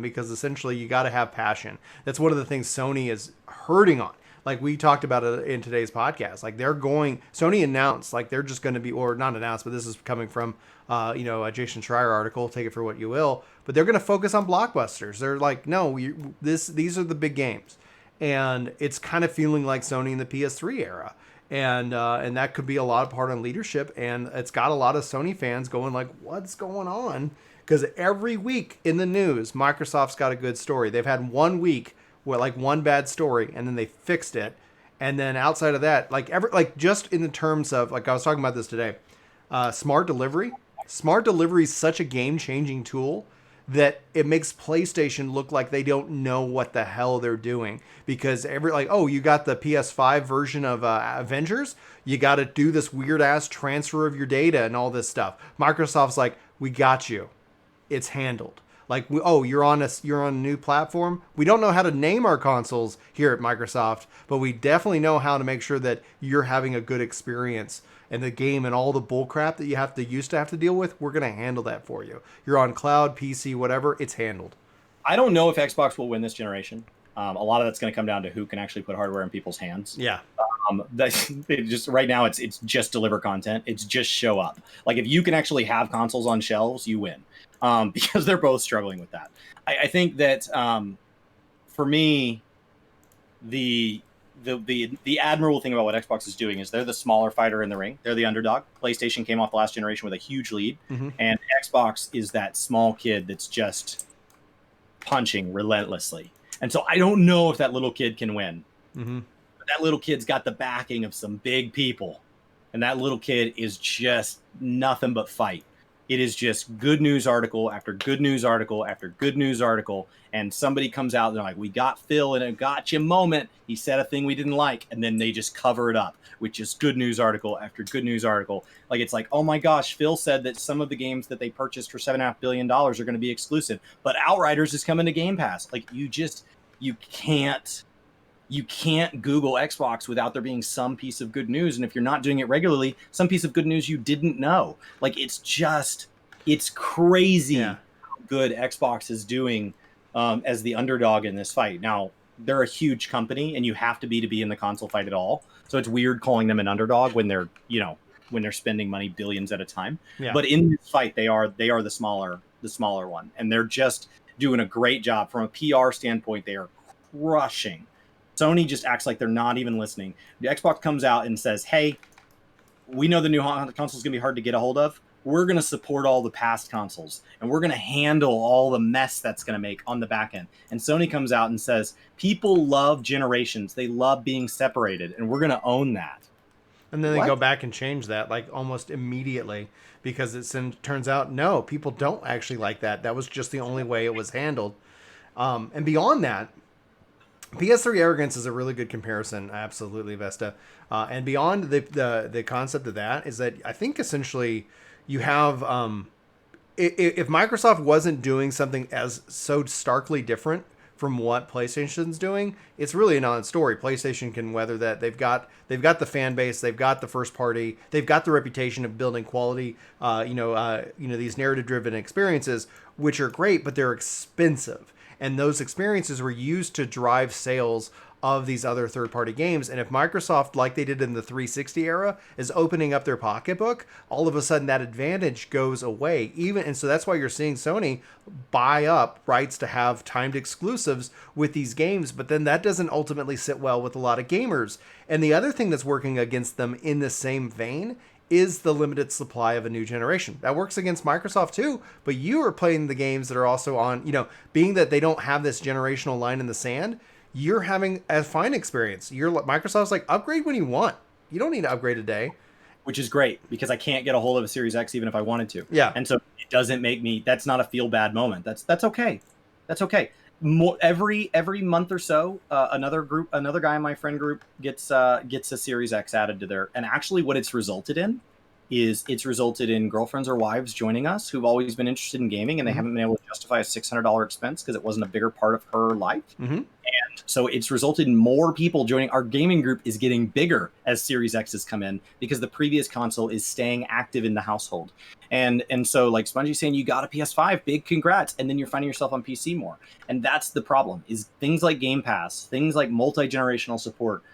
because essentially you got to have passion. That's one of the things Sony is hurting on. Like we talked about it in today's podcast. Like Sony announced, like they're just going to be, or not announced, but this is coming from, a Jason Schreier article. Take it for what you will. But they're going to focus on blockbusters. They're like, no, these are the big games, and it's kind of feeling like Sony in the PS3 era. And that could be a lot of part on leadership, and it's got a lot of Sony fans going like, what's going on? Because every week in the news, Microsoft's got a good story. They've had 1 week where like one bad story, and then they fixed it. And then outside of that, just in the terms of, like I was talking about this today, smart delivery. Smart delivery is such a game-changing tool that it makes PlayStation look like they don't know what the hell they're doing, because you got the PS5 version of Avengers, you got to do this weird ass transfer of your data and all this stuff. Microsoft's like, we got you, it's handled. Like, you're on a new platform. We don't know how to name our consoles here at Microsoft, but we definitely know how to make sure that you're having a good experience. And the game and all the bullcrap that you used to have to deal with, we're going to handle that for you. You're on cloud, PC, whatever, it's handled. I don't know if Xbox will win this generation. A lot of that's going to come down to who can actually put hardware in people's hands. Yeah. Right now, it's just deliver content. It's just show up. Like, if you can actually have consoles on shelves, you win. Because they're both struggling with that. I think that for me, the admirable thing about what Xbox is doing is they're the smaller fighter in the ring. They're the underdog. PlayStation came off the last generation with a huge lead, and Xbox is that small kid that's just punching relentlessly. And so I don't know if that little kid can win. But that little kid's got the backing of some big people, and that little kid is just nothing but fight. It is just good news article after good news article after good news article. And somebody comes out and they're like, we got Phil in a gotcha moment. He said a thing we didn't like. And then they just cover it up with just good news article after good news article. Like, it's like, oh my gosh, Phil said that some of the games that they purchased for $7.5 billion are going to be exclusive. But Outriders is coming to Game Pass. Like, you can't Google Xbox without there being some piece of good news. And if you're not doing it regularly, some piece of good news you didn't know. Like, it's crazy how good Xbox is doing as the underdog in this fight. Now, they're a huge company, and you have to be in the console fight at all. So it's weird calling them an underdog when they're spending money billions at a time. Yeah. But in this fight, they are the smaller one, and they're just doing a great job from a PR standpoint. They are crushing. Sony just acts like they're not even listening. The Xbox comes out and says, hey, we know the new console is going to be hard to get a hold of. We're going to support all the past consoles, and we're going to handle all the mess that's going to make on the back end. And Sony comes out and says, people love generations. They love being separated, and we're going to own that. And then they go back and change that like almost immediately, because it turns out, no, people don't actually like that. That was just the only way it was handled. And beyond that, PS3 arrogance is a really good comparison. Absolutely, Vesta. And beyond the concept of that is that I think essentially you have, if Microsoft wasn't doing something as so starkly different from what PlayStation's doing, it's really a non-story. PlayStation can weather that. They've got the fan base, they've got the first party, they've got the reputation of building quality, these narrative-driven experiences, which are great, but they're expensive. And those experiences were used to drive sales of these other third-party games. And if Microsoft, like they did in the 360 era, is opening up their pocketbook, all of a sudden that advantage goes away. And so that's why you're seeing Sony buy up rights to have timed exclusives with these games. But then that doesn't ultimately sit well with a lot of gamers. And the other thing that's working against them in the same vein is the limited supply of a new generation. That works against Microsoft too, but you are playing the games that are also on, being that they don't have this generational line in the sand, you're having a fine experience. Microsoft's like, upgrade when you want. You don't need to upgrade today. Which is great, because I can't get a hold of a Series X even if I wanted to. Yeah. And so it doesn't make me, that's not a feel bad moment. That's okay. That's okay. Every month or so, another guy in my friend group gets a Series X added to their, and actually what it's resulted in is girlfriends or wives joining us who've always been interested in gaming, and they haven't been able to justify a $600 expense because it wasn't a bigger part of her life. And So it's resulted in more people joining. Our gaming group is getting bigger as Series X's come in because the previous console is staying active in the household. And so like Spongy's saying, you got a PS5, big congrats, and then you're finding yourself on PC more. And that's the problem, is things like Game Pass, things like multi-generational support.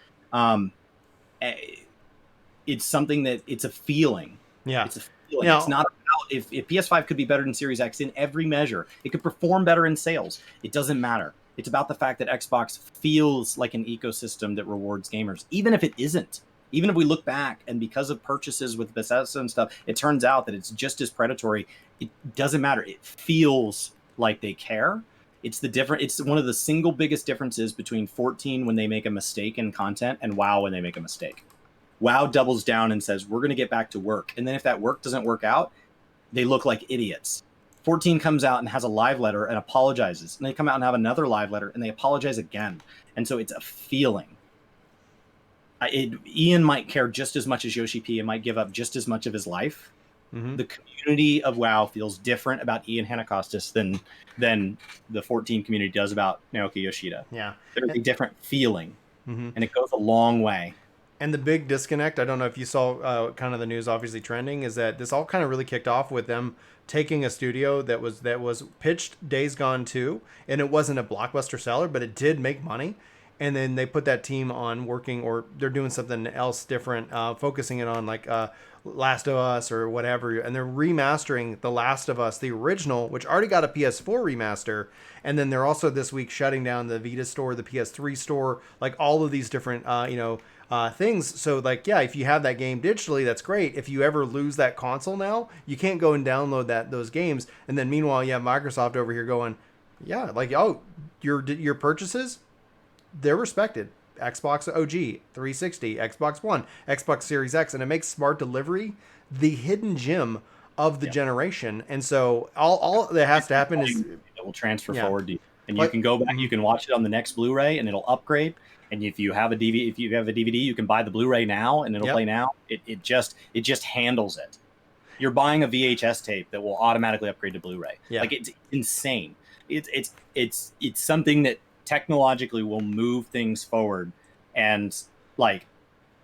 It's something that it's a feeling. Yeah. It's a feeling. It's not about if PS5 could be better than Series X in every measure. It could perform better in sales. It doesn't matter. It's about the fact that Xbox feels like an ecosystem that rewards gamers, even if it isn't. Even if we look back and because of purchases with Bethesda and stuff, it turns out that it's just as predatory. It doesn't matter. It feels like they care. It's one of the single biggest differences between 14 when they make a mistake in content and WoW when they make a mistake. WoW doubles down and says, we're going to get back to work. And then if that work doesn't work out, they look like idiots. 14 comes out and has a live letter and apologizes. And they come out and have another live letter and they apologize again. And so it's a feeling. Ian might care just as much as Yoshi P and might give up just as much of his life. Mm-hmm. The community of WoW feels different about Ian Hanakostas than the 14 community does about Naoki Yoshida. Yeah. There's a different feeling. Mm-hmm. And it goes a long way. And the big disconnect, I don't know if you saw kind of the news obviously trending, is that this all kind of really kicked off with them taking a studio that was pitched Days Gone 2, and it wasn't a blockbuster seller, but it did make money. And then they put that team on working, or they're doing something else different, focusing it on like Last of Us or whatever. And they're remastering The Last of Us, the original, which already got a PS4 remaster. And then they're also this week shutting down the Vita store, the PS3 store, like all of these different, things. So like, yeah, if you have that game digitally, that's great. If you ever lose that console now, you can't go and download those games. And then meanwhile, you have Microsoft over here going, yeah, like, oh, your purchases, they're respected. Xbox OG, 360, Xbox One, Xbox Series X, and it makes smart delivery the hidden gem of the generation. And so all that has to happen is it will transfer forward to you. And you can go back, you can watch it on the next Blu-ray and it'll upgrade. And if you have a DVD, you can buy the Blu-ray now and it'll play now. It just handles it. You're buying a VHS tape that will automatically upgrade to Blu-ray. Yeah. Like, it's insane. It's something that technologically will move things forward, and like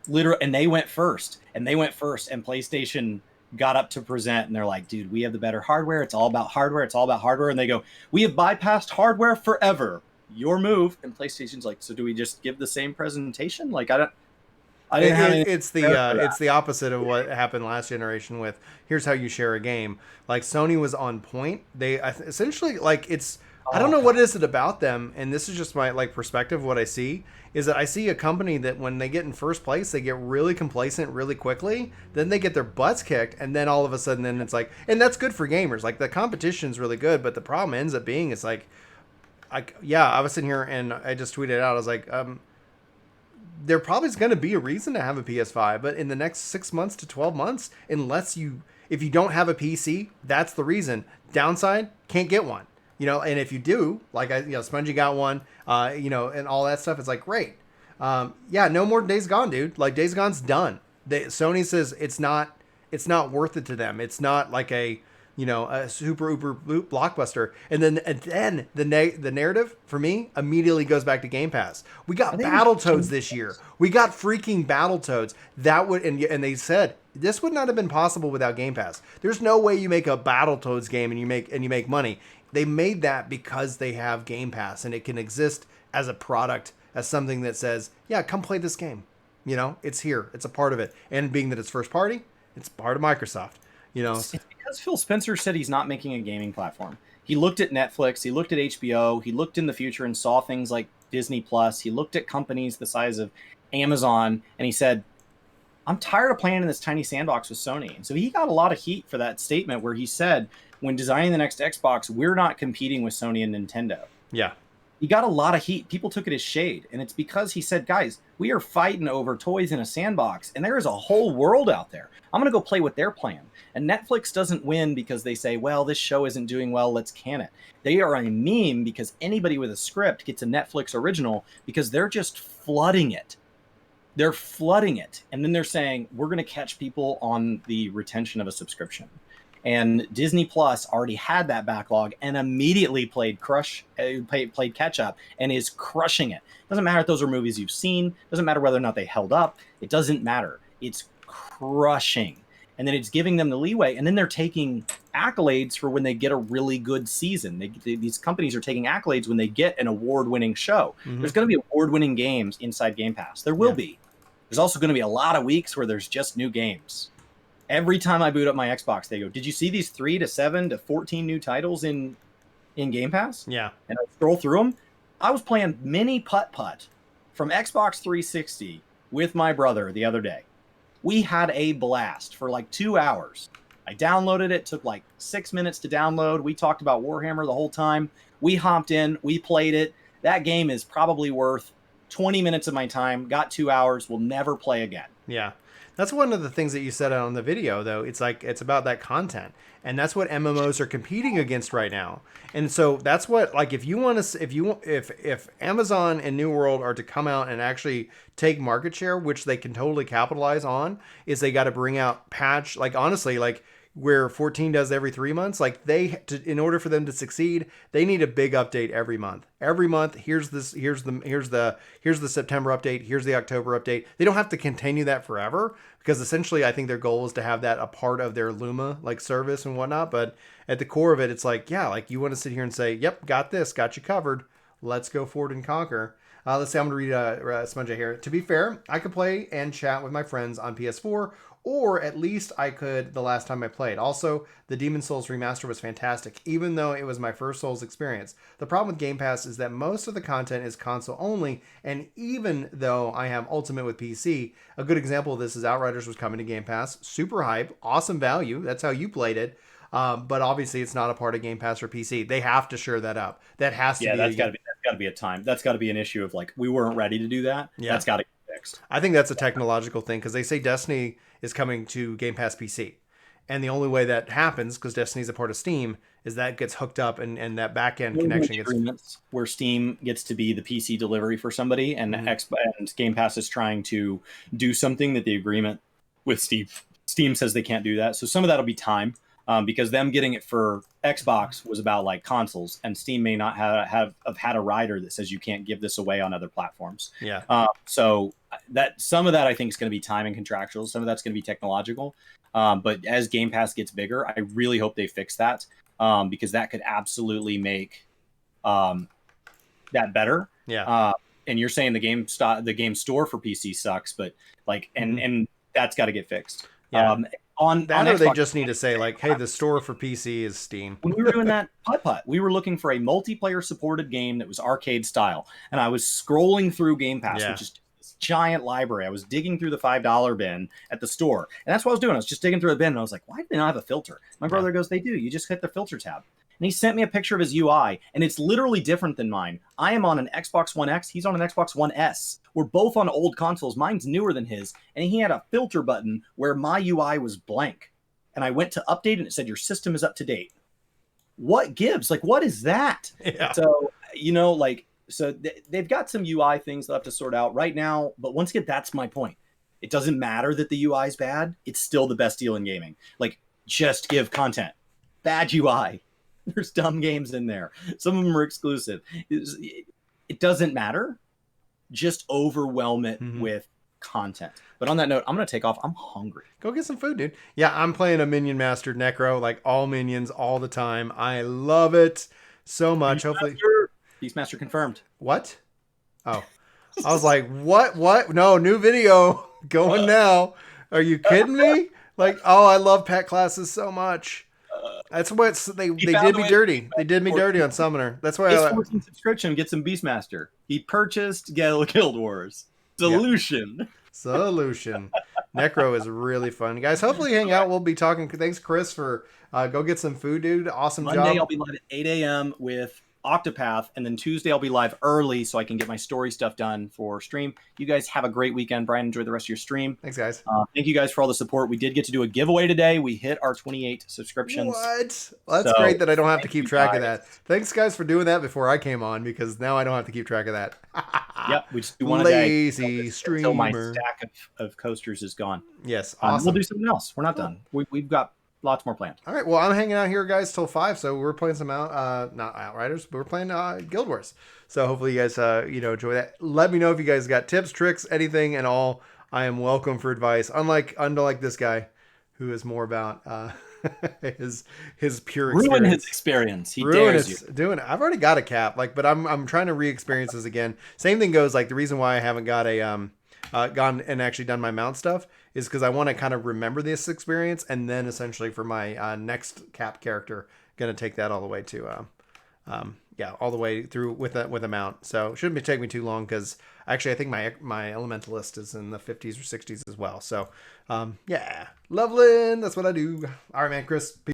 literally, and they went first, and PlayStation got up to present, and they're like, dude, we have the better hardware. It's all about hardware. And they go, we have bypassed hardware forever. Your move. And PlayStation's like, so do we just give the same presentation? Like, it's the opposite of what happened last generation with here's how you share a game. Like, Sony was on point. They essentially, like, it's, I don't know what is it about them, and this is just my like perspective of what I see, is that I see a company that when they get in first place, they get really complacent really quickly, then they get their butts kicked, and then all of a sudden then it's like, and that's good for gamers. Like, the competition's really good, but the problem ends up being it's like, I was sitting here and I just tweeted out, I was like, there probably is going to be a reason to have a PS5, but in the next 6 months to 12 months, if you don't have a PC, that's the reason. Downside, can't get one. And if you do, like Spongy got one, and all that stuff, it's like, great. No more Days Gone, dude. Like, Days Gone's done. Sony says it's not worth it to them. It's not like a super uber blockbuster. And then the narrative for me immediately goes back to Game Pass. We got Battletoads this year. We got freaking Battletoads. That would, and they said this would not have been possible without Game Pass. There's no way you make a Battletoads game and you make money. They made that because they have Game Pass, and it can exist as a product, as something that says, yeah, come play this game. It's here. It's a part of it. And being that it's first party, it's part of Microsoft. It's because Phil Spencer said he's not making a gaming platform. He looked at Netflix, he looked at HBO, he looked in the future and saw things like Disney Plus. He looked at companies the size of Amazon, and he said, I'm tired of playing in this tiny sandbox with Sony. And so he got a lot of heat for that statement where he said, when designing the next Xbox, we're not competing with Sony and Nintendo. Yeah. He got a lot of heat. People took it as shade. And it's because he said, guys, we are fighting over toys in a sandbox, and there is a whole world out there. I'm going to go play with their plan. And Netflix doesn't win because they say, well, this show isn't doing well, let's can it. They are a meme because anybody with a script gets a Netflix original because they're just flooding it. They're flooding it. And then they're saying, we're going to catch people on the retention of a subscription. And Disney Plus already had that backlog and immediately played catch up and is crushing it. Doesn't matter if those are movies you've seen. Doesn't matter whether or not they held up. It doesn't matter. It's crushing. And then it's giving them the leeway. And then they're taking accolades for when they get a really good season. These companies are taking accolades when they get an award-winning show. Mhm. There's going to be award-winning games inside Game Pass. There will be. There's also going to be a lot of weeks where there's just new games. Every time I boot up my Xbox, they go, "Did you see these 3 to 7 to 14 new titles in Game Pass?" Yeah. And I scroll through them. I was playing Mini Putt Putt from Xbox 360 with my brother the other day. We had a blast for like 2 hours. I downloaded it. Took like 6 minutes to download. We talked about Warhammer the whole time. We hopped in. We played it. That game is probably worth 20 minutes of my time. Got 2 hours. Will never play again. Yeah. That's one of the things that you said on the video, though. It's like, it's about that content. And that's what MMOs are competing against right now. And so that's what, like, if Amazon and New World are to come out and actually take market share, which they can totally capitalize on, is they got to bring out patch, like, honestly, like, where 14 does every 3 months, like in order for them to succeed, they need a big update every month. Every month, here's the September update, here's the October update. They don't have to continue that forever, because essentially I think their goal is to have that a part of their Luma like service and whatnot. But at the core of it, it's like, yeah, like you want to sit here and say, yep, got this, got you covered. Let's go forward and conquer. Let's say I'm going to read Sponge here. To be fair, I could play and chat with my friends on PS4, or at least I could the last time I played. Also, the Demon's Souls remaster was fantastic, even though it was my first Souls experience. The problem with Game Pass is that most of the content is console only, and even though I have Ultimate with PC, a good example of this is Outriders was coming to Game Pass. Super hype, awesome value. That's how you played it. But obviously, it's not a part of Game Pass for PC. They have to shore that up. That has to be. That's got to be a time. That's got to be an issue of like, we weren't ready to do that. Yeah. That's got to get fixed. I think that's a technological thing, because they say Destiny is coming to Game Pass PC. And the only way that happens, because Destiny's a part of Steam, is that gets hooked up and that back end connection gets... Where Steam gets to be the PC delivery for somebody, and and Game Pass is trying to do something that the agreement with Steam says they can't do that. So some of that'll be time. Because them getting it for Xbox was about like consoles, and Steam may not have had a rider that says you can't give this away on other platforms. Yeah. So that some of that I think is going to be time and contractual. Some of that's going to be technological. But as Game Pass gets bigger, I really hope they fix that, because that could absolutely make that better. Yeah. And you're saying the game store for PC sucks, but like, and that's got to get fixed. Yeah. On that, on or they Xbox, just need to say like, hey, the store for PC is Steam. When we were doing that putt-putt, we were looking for a multiplayer supported game that was arcade style. And I was scrolling through Game Pass, which is this giant library. I was digging through the $5 bin at the store. And that's what I was doing. I was just digging through the bin, and I was like, why do they not have a filter? My brother goes, they do. You just hit the filter tab. And he sent me a picture of his UI, and it's literally different than mine. I am on an Xbox One X. He's on an Xbox One S. We're both on old consoles. Mine's newer than his. And he had a filter button where my UI was blank. And I went to update, and it said, your system is up to date. What gives? Like, what is that? Yeah. So, they've got some UI things they'll have to sort out right now. But once again, that's my point. It doesn't matter that the UI is bad. It's still the best deal in gaming. Like, just give content. Bad UI. There's dumb games in there. Some of them are exclusive. It doesn't matter. Just overwhelm it with content. But on that note, I'm going to take off. I'm hungry. Go get some food, dude. Yeah, I'm playing a Minion Mastered Necro, like all minions all the time. I love it so much. Hopefully. Beastmaster confirmed. What? Oh. I was like, what? No, new video going now. Are you kidding me? Like, oh, I love pet classes so much. That's what they did me dirty. They did me dirty on Summoner. That's why I 14 subscription, get some Beastmaster. He purchased Guild Wars. Solution. Yep. Solution. Necro is really fun. Guys, hopefully hang out. We'll be talking. Thanks, Chris, for go get some food, dude. Awesome job. Monday I'll be live at 8 a.m. with Octopath, and then Tuesday I'll be live early so I can get my story stuff done for stream. You guys have a great weekend. Brian, enjoy the rest of your stream. Thanks, guys. Thank you guys for all the support. We did get to do a giveaway today. We hit our 28 subscriptions. What? Well, that's great that I don't have to keep track of that. Thanks, guys, for doing that before I came on, because now I don't have to keep track of that. Yep, we just do one lazy streamer. Until my stack of coasters is gone. Yes, awesome. We'll do something else. We're not done. We've got lots more planned. All right, well, I'm hanging out here, guys, till 5, so we're playing some not Outriders, but we're playing Guild Wars. So hopefully you guys enjoy that. Let me know if you guys got tips, tricks, anything and all. I am welcome for advice. Unlike this guy, who is more about his pure experience. Ruin his experience. He dares you. Doing it. I've already got a cap, but I'm trying to re-experience this again. Same thing goes, the reason why I haven't got a gone and actually done my mount stuff is because I want to kind of remember this experience, and then essentially for my next cap character, gonna take that all the way to all the way through with a mount. So it shouldn't take me too long, because actually I think my elementalist is in the 50s or 60s as well. So leveling, that's what I do. All right, man, Chris.